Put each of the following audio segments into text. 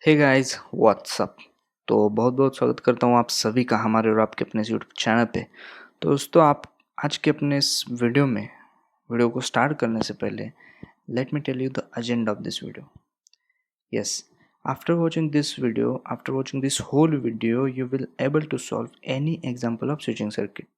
Hey guys what's up. तो बहुत बहुत स्वागत करता हूँ आप सभी का हमारे और आपके अपने यूट्यूब चैनल पे। तो दोस्तों, आप आज के अपने इस वीडियो को स्टार्ट करने से पहले let me tell you the agenda of this video. Yes, after watching this whole video you will able to solve any example of switching circuit.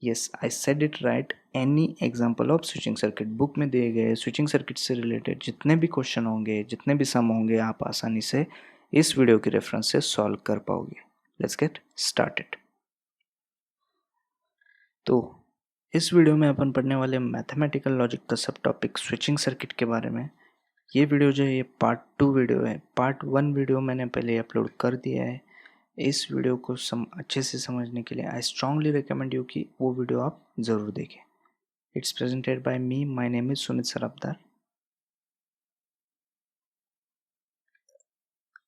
Yes, I said it right, any example of switching circuit. Book में दिए गए switching circuit से related जितने भी question होंगे, जितने भी सम होंगे, आप आसानी से इस वीडियो की रेफरेंस से सॉल्व कर पाओगे। Let's get started. तो इस वीडियो में अपन पढ़ने वाले मैथमेटिकल लॉजिक का सब टॉपिक स्विचिंग सर्किट के बारे में। ये वीडियो जो है ये पार्ट 2 वीडियो है। पार्ट 1 वीडियो मैंने पहले अपलोड कर दिया है। इस वीडियो को अच्छे से समझने के लिए आई स्ट्रांगली रिकमेंड यू कि वो वीडियो आप ज़रूर देखें। It's presented by me, my name is Sumit सरabdar।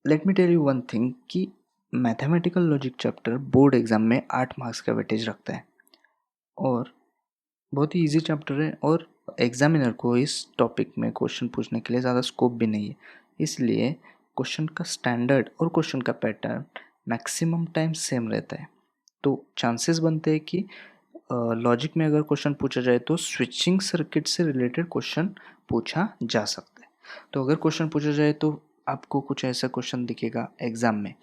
Let me tell you one thing कि mathematical logic chapter board exam में 8 मार्क्स का वेटेज रखता है और बहुत ही इजी चैप्टर है और एग्जामिनर को इस टॉपिक में क्वेश्चन पूछने के लिए ज़्यादा स्कोप भी नहीं है। इसलिए क्वेश्चन का स्टैंडर्ड और क्वेश्चन का पैटर्न मैक्सिमम टाइम सेम रहता है। तो चांसेस बनते हैं कि लॉजिक में अगर क्वेश्चन पूछा जाए तो स्विचिंग सर्किट से रिलेटेड क्वेश्चन पूछा जा सकता है। तो अगर क्वेश्चन पूछा जाए तो आपको कुछ ऐसा क्वेश्चन दिखेगा एग्जाम में,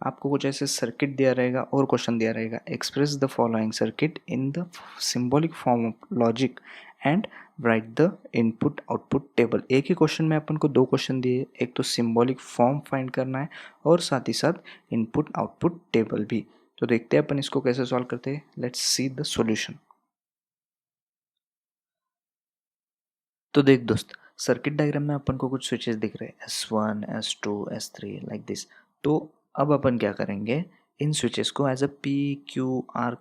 आपको कुछ ऐसे सर्किट दिया रहेगा और क्वेश्चन दिया रहेगा, express the following circuit in the symbolic form of logic and write the input output table. एक ही क्वेश्चन में अपन को 2 क्वेश्चन दिए, एक तो सिंबॉलिक फॉर्म फाइंड करना है और साथ ही साथ इनपुट आउटपुट टेबल भी। तो देखते हैं अपन इसको कैसे सॉल्व करते हैं। Let's see the solution. तो देख दोस्त, सर्किट डायग्राम में अपन को कुछ स्विचेस दिख रहे हैं, S1, S2, S3 like this. तो अब अपन क्या करेंगे, इन स्विचेस को एज अ PQR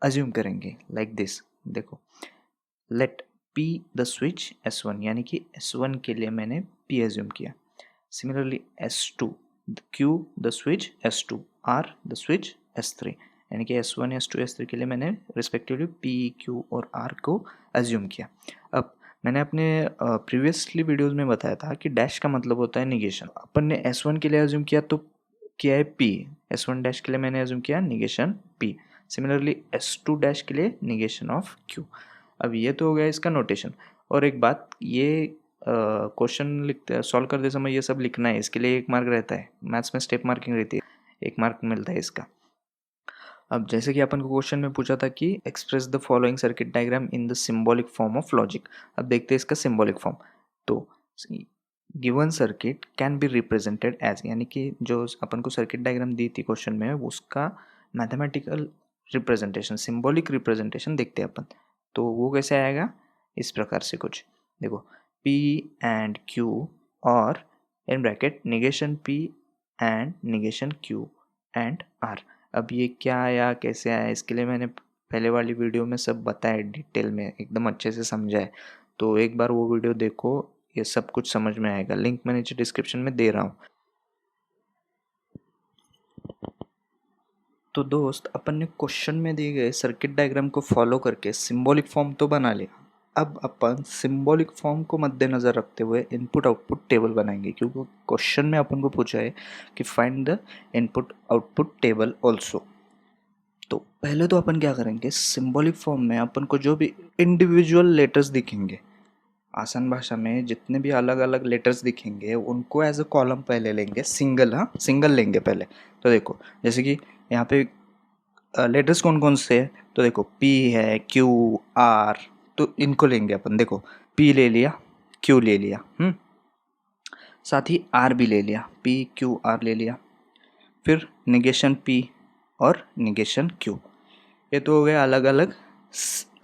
अज्यूम करेंगे लाइक दिस। देखो, let P the switch S1, यानी कि S1 के लिए मैंने P अज्यूम किया। Similarly S2, Q the switch S2, R the switch S3, यानी कि S1, S2, S3 के लिए मैंने रिस्पेक्टिवली P, Q और R को अज्यूम किया। अब मैंने अपने प्रीवियसली वीडियोस में बताया था कि डैश का मतलब होता है निगेशन। अपन ने S1 के लिए अज्यूम किया तो किया है P, S1 डैश के लिए मैंने अज्यूम किया negation P। Similarly S2 dash के लिए निगेशन ऑफ Q। अब ये तो हो गया इसका नोटेशन। और एक बात, ये क्वेश्चन लिखते सॉल्व करते समय ये सब लिखना है, इसके लिए 1 मार्क रहता है। मैथ्स में स्टेप मार्किंग रहती है, 1 मार्क मिलता है इसका। अब जैसे कि अपन को क्वेश्चन में पूछा था कि express the following circuit diagram in the symbolic form of logic. अब देखते हैं इसका सिंबॉलिक फॉर्म। तो given circuit can be represented as, यानी कि जो अपन को सर्किट डायग्राम दी थी क्वेश्चन में उसका मैथमेटिकल रिप्रेजेंटेशन, सिंबॉलिक रिप्रेजेंटेशन देखते हैं अपन। तो वो कैसे आएगा, इस प्रकार से कुछ देखो, P एंड Q और in bracket negation P and negation Q and R। अब ये क्या आया, कैसे आया, इसके लिए मैंने पहले वाली वीडियो में सब बताया, डिटेल में एकदम अच्छे से समझा है। तो एक बार वो वीडियो देखो, ये सब कुछ समझ में आएगा। लिंक मैं नीचे डिस्क्रिप्शन में दे रहा हूँ। तो दोस्त, अपन ने क्वेश्चन में दिए गए सर्किट डायग्राम को फॉलो करके सिंबॉलिक फॉर्म तो बना लिया। अब अपन सिंबॉलिक फॉर्म को मद्देनज़र रखते हुए इनपुट आउटपुट टेबल बनाएंगे, क्योंकि क्वेश्चन में अपन को पूछा है कि find the input output table also. तो पहले तो अपन क्या करेंगे, सिंबॉलिक फॉर्म में अपन को जो भी इंडिविजुअल लेटर्स दिखेंगे, आसान भाषा में जितने भी अलग अलग लेटर्स दिखेंगे उनको एज अ कॉलम पहले लेंगे, सिंगल, हाँ सिंगल लेंगे पहले। तो देखो, जैसे कि यहाँ पे लेटर्स कौन कौन से है, तो देखो P है, Q, R, तो इनको लेंगे अपन। देखो P ले लिया, Q ले लिया, साथ ही R भी ले लिया, P, Q, R ले लिया। फिर निगेशन P और निगेशन Q। ये तो हो गए अलग अलग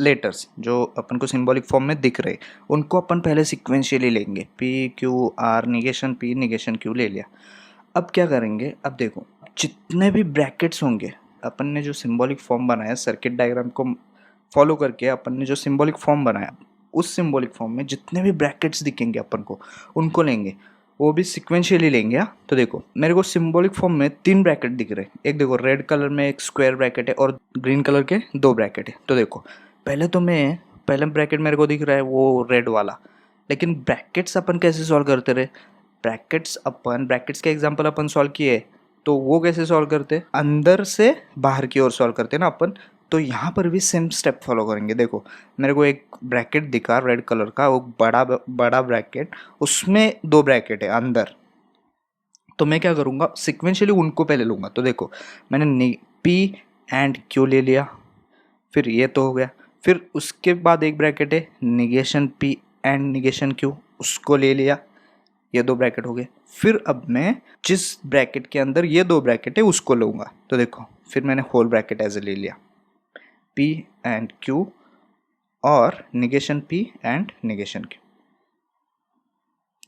लेटर्स जो अपन को सिंबॉलिक फॉर्म में दिख रहे, उनको अपन पहले सिक्वेंशियली लेंगे। P, Q, R, negation P, negation Q ले लिया। अब क्या करेंगे, अब देखो जितने भी ब्रैकेट्स होंगे, अपन ने जो सिंबॉलिक फॉर्म बनाया सर्किट डायग्राम को फॉलो करके, अपन ने जो सिंबॉलिक फॉर्म बनाया उस सिंबॉलिक फॉर्म में जितने भी ब्रैकेट्स दिखेंगे अपन को उनको लेंगे, वो भी सिक्वेंशियली लेंगे। तो देखो मेरे को सिंबॉलिक फॉर्म में 3 ब्रैकेट दिख रहे हैं। एक देखो रेड कलर में एक स्क्वायर ब्रैकेट है और ग्रीन कलर के 2 ब्रैकेट है। तो देखो पहले ब्रैकेट मेरे को दिख रहा है वो रेड वाला, लेकिन ब्रैकेट्स अपन कैसे सॉल्व करते रहे, ब्रैकेट्स के एग्जाम्पल अपन सॉल्व किए, तो वो कैसे सॉल्व करते, अंदर से बाहर की ओर सॉल्व करते ना अपन। तो यहाँ पर भी सेम स्टेप फॉलो करेंगे। देखो मेरे को एक ब्रैकेट दिखा रेड कलर का, वो बड़ा बड़ा ब्रैकेट, उसमें 2 ब्रैकेट है अंदर। तो मैं क्या करूँगा, सिक्वेंशियली उनको पहले लूँगा। तो देखो मैंने पी एंड क्यू ले लिया, फिर ये तो हो गया। फिर उसके बाद एक ब्रैकेट है negation P and negation Q, उसको ले लिया, ये 2 ब्रैकेट हो गए। फिर अब मैं जिस ब्रैकेट के अंदर ये 2 ब्रैकेट है उसको लूँगा। तो देखो फिर मैंने होल ब्रैकेट एज ले लिया, पी एंड क्यू और negation P and negation Q.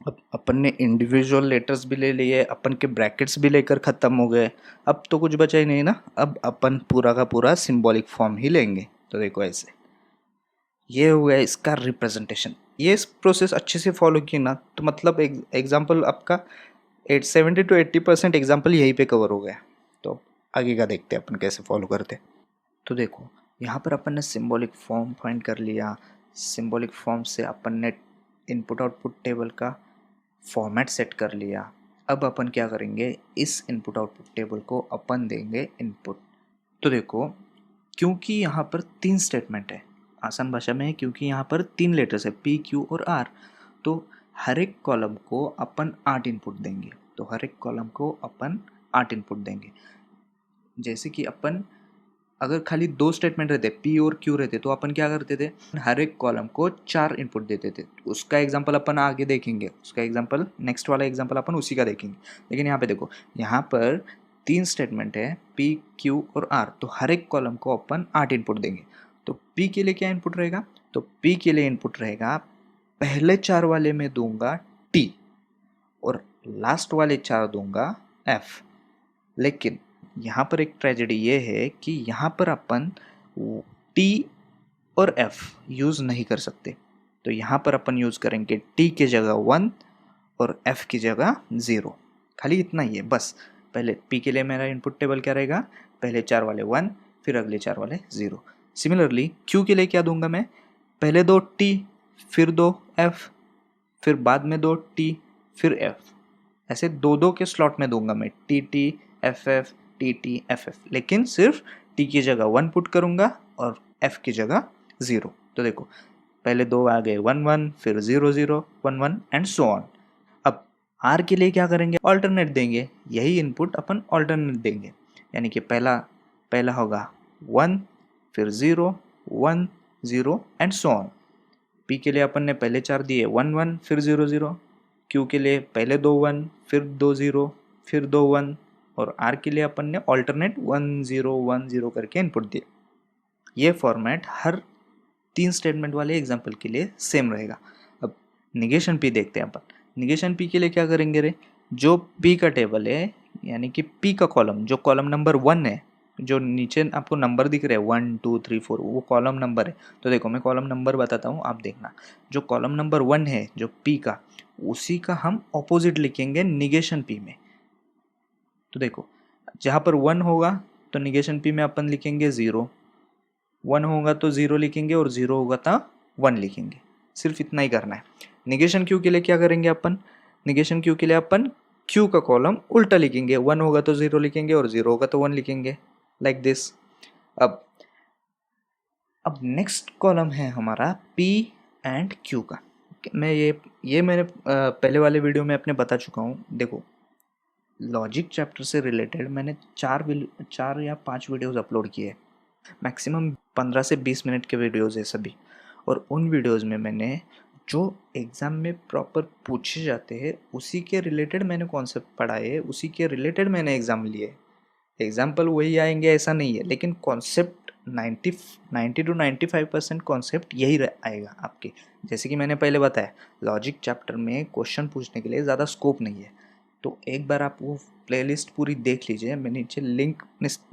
अब अपन ने इंडिविजुअल लेटर्स भी ले लिए, अपन के ब्रैकेट्स भी लेकर ख़त्म हो गए। अब तो कुछ बचा ही नहीं ना, अब अपन पूरा का पूरा सिंबॉलिक फॉर्म ही लेंगे। तो देखो ऐसे, ये हो गया इसका रिप्रेजेंटेशन। ये प्रोसेस अच्छे से फॉलो की ना, तो मतलब एग्जाम्पल आपका 70 to 80% एग्जाम्पल यहीं पे कवर हो गया। तो आगे का देखते हैं अपन कैसे फॉलो करते। तो देखो यहाँ पर अपन ने सिंबॉलिक फॉर्म फाइंड कर लिया। सिंबॉलिक फॉर्म से अपन ने इनपुट आउटपुट टेबल का फॉर्मेट सेट कर लिया। अब अपन क्या करेंगे, इस इनपुट आउटपुट टेबल को अपन देंगे इनपुट। तो देखो क्योंकि यहाँ पर 3 स्टेटमेंट है, आसान भाषा में है, क्योंकि यहाँ पर 3 लेटर्स है पी क्यू और आर, तो हर एक कॉलम को अपन 8 इनपुट देंगे। तो हर एक कॉलम को अपन 8 इनपुट देंगे। जैसे कि अपन अगर खाली 2 स्टेटमेंट रहते पी और क्यू रहते, तो अपन क्या करते थे, हर एक कॉलम को 4 इनपुट देते थे। उसका एग्जांपल अपन आगे देखेंगे, उसका एग्जांपल नेक्स्ट वाला एग्जांपल अपन उसी का देखेंगे। लेकिन यहाँ पे देखो, यहाँ पर 3 स्टेटमेंट है पी क्यू और आर, तो हर एक कॉलम को अपन 8 इनपुट देंगे। तो पी के लिए क्या इनपुट रहेगा, तो पी के लिए इनपुट रहेगा, पहले 4 वाले में दूंगा टी और लास्ट वाले 4 दूंगा एफ। लेकिन यहाँ पर एक ट्रेजेडी ये है कि यहाँ पर अपन टी और एफ यूज़ नहीं कर सकते। तो यहाँ पर अपन यूज़ करेंगे टी के जगह 1 और एफ की जगह 0। खाली इतना ही है बस। पहले पी के लिए मेरा इनपुट टेबल क्या रहेगा, पहले 4 वाले 1, फिर अगले 4 वाले 0। सिमिलरली क्यू के लिए क्या दूंगा मैं, पहले 2 टी, फिर 2 एफ, फिर बाद में 2 टी, फिर एफ। ऐसे 2-2 के स्लॉट में दूंगा मैं, T T F F T T F F, लेकिन सिर्फ टी की जगह 1 पुट करूंगा और एफ की जगह 0। तो देखो पहले 2 आ गए 1 1, फिर 0 0 1 1 एंड सो ऑन। अब आर के लिए क्या करेंगे, ऑल्टरनेट देंगे। यही इनपुट अपन ऑल्टरनेट देंगे, यानी कि पहला होगा 1, फिर 0 1 0 एंड सो ऑन। पी के लिए अपन ने पहले 4 दिए 1 1, फिर 0 0। क्यू के लिए पहले 2 1, फिर 2 0, फिर 2 1, और आर के लिए अपन ने ऑल्टरनेट 1 0 1 0 करके इनपुट दिए। ये फॉर्मेट हर 3 स्टेटमेंट वाले एग्जाम्पल के लिए सेम रहेगा। अब निगेशन पी देखते हैं अपन। निगेशन पी के लिए क्या करेंगे रे, जो पी का टेबल है, यानी कि पी का कॉलम, जो कॉलम नंबर 1 है, जो नीचे आपको नंबर दिख रहे हैं 1 2 3 4, वो कॉलम नंबर है। तो देखो मैं कॉलम नंबर बताता हूँ, आप देखना। जो कॉलम नंबर 1 है जो पी का, उसी का हम ऑपोजिट लिखेंगे निगेशन पी में। तो देखो जहाँ पर 1 होगा तो निगेशन पी में अपन लिखेंगे 0, 1 होगा तो 0 लिखेंगे, और 0 होगा तो 1 लिखेंगे। सिर्फ इतना ही करना है। निगेशन क्यू के लिए क्या करेंगे अपन, निगेशन क्यू के लिए अपन क्यू का कॉलम उल्टा लिखेंगे, 1 होगा तो 0 लिखेंगे और 0 होगा तो 1 लिखेंगे, लाइक दिस। अब नेक्स्ट कॉलम है हमारा पी एंड क्यू का। मैं ये मैंने पहले वाले वीडियो में अपने बता चुका हूँ। देखो लॉजिक चैप्टर से रिलेटेड मैंने 4 या 5 वीडियोस अपलोड किए, मैक्सिमम 15 से 20 मिनट के वीडियोस है सभी। और उन वीडियोस में मैंने जो एग्ज़ाम में प्रॉपर पूछे जाते हैं उसी के रिलेटेड मैंने कॉन्सेप्ट पढ़ाए, उसी के रिलेटेड मैंने एग्ज़ाम लिए। एग्जाम्पल वही आएंगे ऐसा नहीं है, लेकिन कॉन्सेप्ट 90 to 95% कॉन्सेप्ट यही आएगा आपके। जैसे कि मैंने पहले बताया, लॉजिक चैप्टर में क्वेश्चन पूछने के लिए ज़्यादा स्कोप नहीं है। तो एक बार आप वो प्लेलिस्ट पूरी देख लीजिए, मैं नीचे लिंक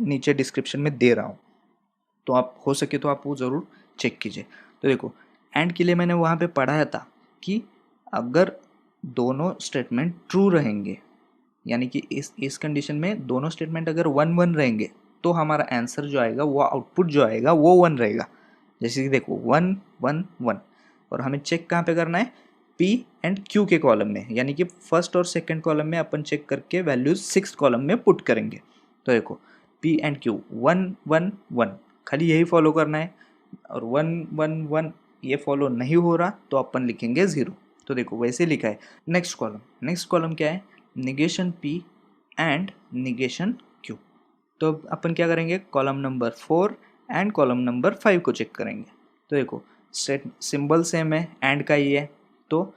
नीचे डिस्क्रिप्शन में दे रहा हूँ, तो आप हो सके तो आप वो ज़रूर चेक कीजिए। तो देखो एंड के लिए मैंने वहाँ पे पढ़ाया था कि अगर दोनों स्टेटमेंट ट्रू रहेंगे, यानी कि इस कंडीशन में दोनों स्टेटमेंट अगर 1 1 रहेंगे, तो हमारा आंसर जो आएगा, वो आउटपुट जो आएगा वो 1 रहेगा। जैसे कि देखो 1 1 1, और हमें चेक कहाँ पे करना है, P एंड Q के कॉलम में, यानी कि फर्स्ट और सेकंड कॉलम में अपन चेक करके वैल्यूज सिक्स कॉलम में पुट करेंगे। तो देखो P एंड Q 1 1 1, खाली यही फॉलो करना है, और 1 1 1 ये फॉलो नहीं हो रहा तो अपन लिखेंगे 0। तो देखो वैसे लिखा है। नेक्स्ट कॉलम क्या है, negation P and negation Q। तो अब अपन क्या करेंगे, column number 4 and column number 5 को चेक करेंगे। तो देखो सेट सिंबल सेम है, एंड का ही है, तो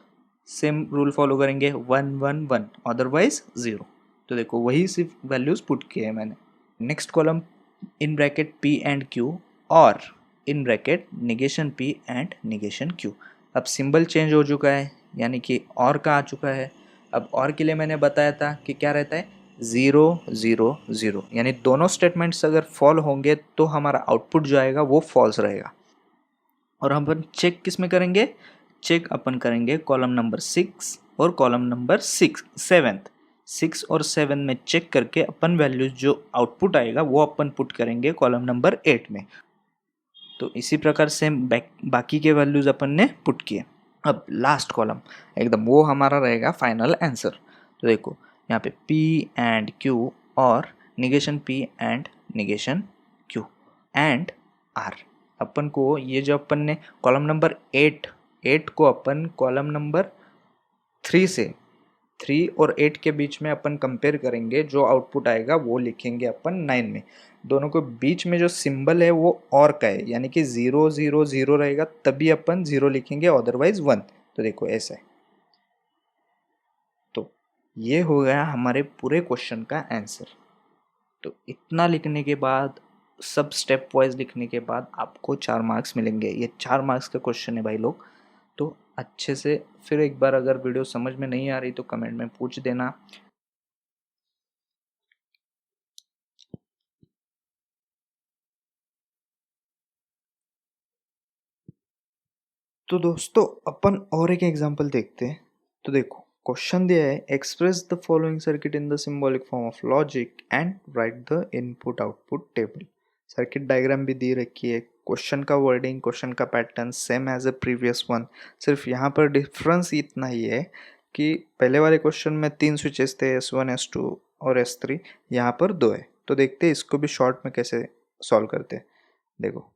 सेम रूल फॉलो करेंगे, 1 1 1 अदरवाइज 0। तो देखो वही सिर्फ वैल्यूज पुट किए हैं मैंने। Next column in bracket P and Q और in bracket negation P and negation Q। अब सिंबल चेंज हो चुका है, यानी कि और का आ चुका है। अब और के लिए मैंने बताया था कि क्या रहता है, 0 0 0, यानी दोनों स्टेटमेंट्स अगर फॉल होंगे तो हमारा आउटपुट जो आएगा वो फॉल्स रहेगा। और हम अपन चेक किस में करेंगे, चेक अपन करेंगे कॉलम नंबर 6 और कॉलम नंबर 6 और 7 में चेक करके अपन वैल्यूज जो आउटपुट आएगा वो अपन पुट करेंगे कॉलम नंबर 8 में। तो इसी प्रकार से बाकी के वैल्यूज अपन ने पुट किए। अब लास्ट कॉलम एकदम वो हमारा रहेगा फाइनल आंसर। तो देखो यहाँ पे P एंड Q और negation P and negation Q and R। अपन को ये जो अपन ने कॉलम नंबर 8 को अपन कॉलम नंबर 3 से 3 और 8 के बीच में अपन कंपेयर करेंगे, जो आउटपुट आएगा वो लिखेंगे अपन 9 में। दोनों के बीच में जो सिंबल है वो और का है, यानी कि 0 0 0 रहेगा तभी अपन 0 लिखेंगे, अदरवाइज 1। तो देखो ऐसा है। तो ये हो गया हमारे पूरे क्वेश्चन का आंसर। तो इतना लिखने के बाद, सब स्टेप वाइज लिखने के बाद आपको 4 मार्क्स मिलेंगे। ये 4 मार्क्स का क्वेश्चन है भाई लोग। तो अच्छे से फिर एक बार अगर वीडियो समझ में नहीं आ रही तो कमेंट में पूछ देना। तो दोस्तों अपन और एक एग्जांपल देखते हैं। तो देखो क्वेश्चन दिया है, express the following circuit in the symbolic form of logic and write the input output table. Circuit diagram भी दी रखी है। क्वेश्चन का वर्डिंग, क्वेश्चन का pattern same as a previous one. सिर्फ यहाँ पर डिफरेंस इतना ही है कि पहले वाले क्वेश्चन में 3 स्विचेस थे, S1 S2 और S3, यहाँ पर 2 है। तो देखते हैं इसको भी शॉर्ट में कैसे सॉल्व करते हैं। देखो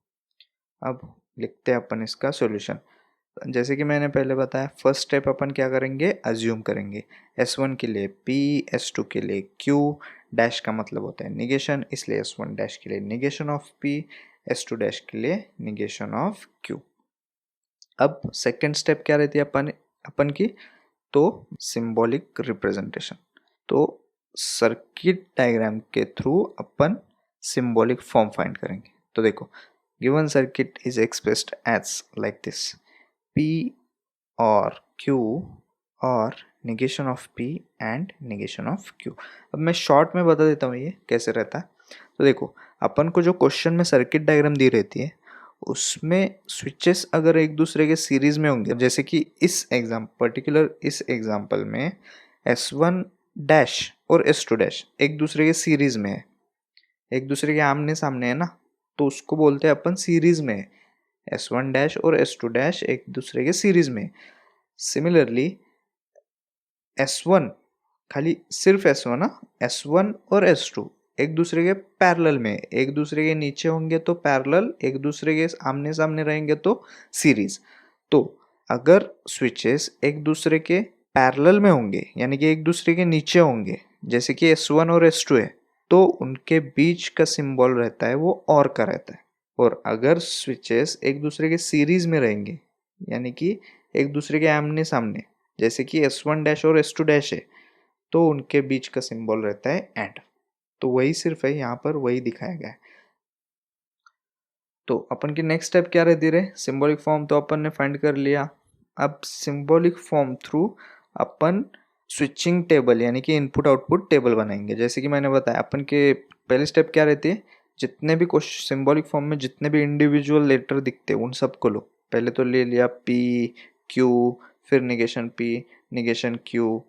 अब लिखते हैं अपन इसका सॉल्यूशन। जैसे कि मैंने पहले बताया, फर्स्ट स्टेप अपन क्या करेंगे, अज्यूम करेंगे। S1 के लिए P, S2 के लिए Q, डैश का मतलब होता है निगेशन, इसलिए S1 डैश के लिए negation of P, S2 dash के लिए निगेशन ऑफ Q। अब सेकेंड स्टेप क्या रहती है अपन की, तो सिंबॉलिक रिप्रेजेंटेशन। तो सर्किट डायग्राम के थ्रू अपन सिंबॉलिक फॉर्म फाइंड करेंगे। तो देखो given circuit is expressed as like this, P और Q और negation of P and negation of Q। अब मैं शॉर्ट में बता देता हूँ ये कैसे रहता है। तो देखो अपन को जो क्वेश्चन में सर्किट डायग्राम दी रहती है उसमें स्विचेस अगर एक दूसरे के सीरीज में होंगे, जैसे कि इस एग्जाम्पल में S1 डैश और S2 डैश एक दूसरे के सीरीज में है, एक दूसरे के आमने सामने है ना, तो उसको बोलते हैं अपन सीरीज में है। S1 डैश और S2 डैश एक दूसरे के सीरीज में। सिमिलरली S1 खाली सिर्फ S1 ना, S1 और S2 एक दूसरे के पैरेलल में, एक दूसरे के नीचे होंगे तो पैरेलल, एक दूसरे के आमने सामने रहेंगे तो सीरीज। तो अगर स्विचेस एक दूसरे के पैरेलल में होंगे, यानी कि एक दूसरे के नीचे होंगे, जैसे कि S1 और S2 है, तो उनके बीच का सिंबल रहता है वो और का रहता है। और अगर स्विचेस एक दूसरे के सीरीज में रहेंगे, यानी कि एक दूसरे के आमने सामने, जैसे कि S1 डैश और S2 डैश है, तो उनके बीच का सिंबल रहता है एंड। तो वही सिर्फ है, यहाँ पर वही दिखाया गया है। तो अपन की नेक्स्ट स्टेप क्या रहती है, सिंबॉलिक फॉर्म तो अपन ने फाइंड कर लिया। अब सिंबॉलिक फॉर्म थ्रू अपन स्विचिंग टेबल यानी कि इनपुट आउटपुट टेबल बनाएंगे। जैसे कि मैंने बताया अपन के पहले स्टेप क्या रहती है, जितने भी सिंबॉलिक फॉर्म में जितने भी इंडिविजुअल लेटर दिखते हैं उन सबको लो। पहले तो ले लिया P, Q, फिर निगेशन P, निगेशन Q,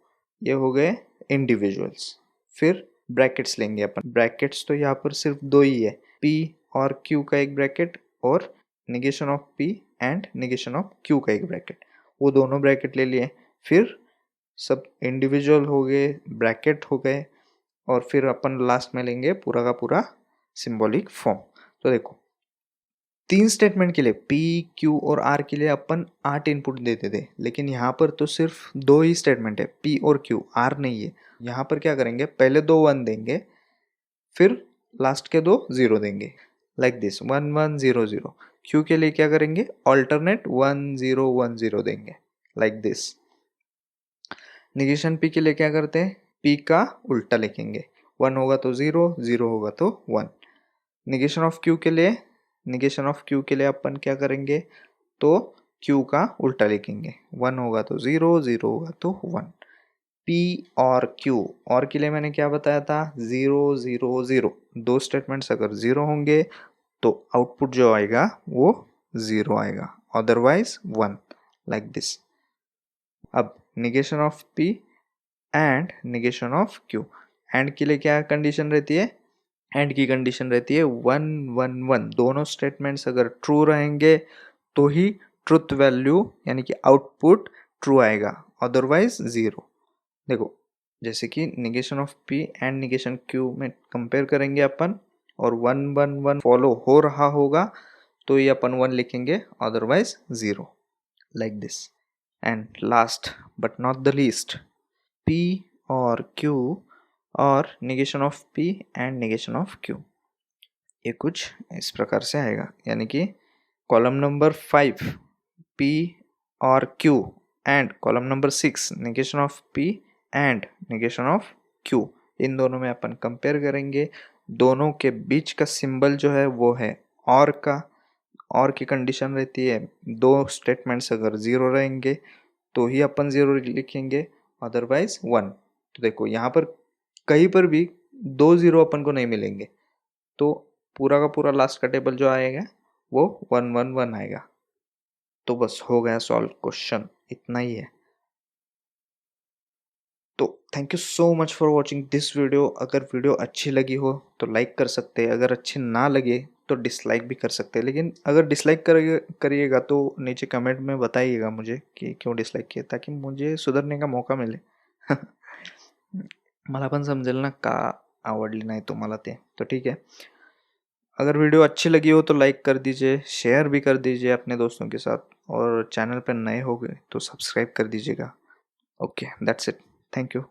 ये हो गए इंडिविजुअल्स। फिर ब्रैकेट्स लेंगे अपन। ब्रैकेट्स तो यहाँ पर सिर्फ 2 ही है, P और Q का एक ब्रैकेट और negation of P and negation of Q का एक ब्रैकेट। वो दोनों ब्रैकेट ले लिए, फिर सब इंडिविजुअल हो गए, ब्रैकेट हो गए, और फिर अपन लास्ट में लेंगे पूरा का पूरा सिंबॉलिक फॉर्म। तो देखो 3 स्टेटमेंट के लिए पी क्यू और आर के लिए अपन 8 इनपुट देते थे, लेकिन यहाँ पर तो सिर्फ 2 ही स्टेटमेंट है, पी और क्यू, आर नहीं है। यहाँ पर क्या करेंगे, पहले 2 1 देंगे, फिर लास्ट के 2 0 देंगे, लाइक दिस 1 1 0 0। क्यू के लिए क्या करेंगे, ऑल्टरनेट 1 0 1 0 देंगे, लाइक दिस। निगेशन पी के लिए क्या करते हैं, पी का उल्टा लिखेंगे, 1 होगा तो 0, 0 होगा तो 1। निगेशन ऑफ क्यू के लिए, निगेशन ऑफ क्यू के लिए अपन क्या करेंगे, तो क्यू का उल्टा लिखेंगे, 1 होगा तो 0, 0 होगा तो 1। पी और क्यू, और के लिए मैंने क्या बताया था, 0 0 0। 2 स्टेटमेंट्स अगर 0 होंगे तो आउटपुट जो आएगा वो 0 आएगा, अदरवाइज 1, लाइक दिस। अब negation of P and negation of Q, and के लिए क्या कंडीशन रहती है, एंड की कंडीशन रहती है 1 1 1। दोनों स्टेटमेंट्स अगर ट्रू रहेंगे तो ही ट्रुथ वैल्यू यानी कि आउटपुट ट्रू आएगा, अदरवाइज 0। देखो जैसे कि negation of P and negation Q में कंपेयर करेंगे अपन, और 1 1 1 फॉलो हो रहा होगा तो ये अपन 1 लिखेंगे, otherwise 0, like this. And last but not the least, P और Q और negation of P and negation of Q, ये कुछ इस प्रकार से आएगा, यानी कि कॉलम नंबर 5 P और Q and column number 6 negation of P and negation of Q, इन दोनों में अपन कंपेयर करेंगे। दोनों के बीच का सिंबल जो है वो है और का, और की कंडीशन रहती है 2 स्टेटमेंट्स अगर 0 रहेंगे तो ही अपन 0 लिखेंगे, अदरवाइज 1। तो देखो यहाँ पर कहीं पर भी 2 0 अपन को नहीं मिलेंगे, तो पूरा का पूरा लास्ट का टेबल जो आएगा वो 1 1 1 आएगा। तो बस हो गया सॉल्व क्वेश्चन, इतना ही है। तो thank you so much for watching this video. अगर वीडियो अच्छी लगी हो तो लाइक कर सकते हैं, अगर अच्छी ना लगे तो डिसलाइक भी कर सकते हैं, लेकिन अगर डिसलाइक करिएगा तो नीचे कमेंट में बताइएगा मुझे कि क्यों डिसलाइक किया, ताकि मुझे सुधारने का मौका मिले. मला पण समजेल ना का आवडली नाही तुम्हाला ते. तो ठीक है, अगर वीडियो अच्छी लगी हो तो लाइक कर दीजिए, शेयर भी कर दीजिए अपने दोस्तों के साथ, और चैनल पर नए हो गए तो सब्सक्राइब कर दीजिएगा. Okay, that's it. Thank you.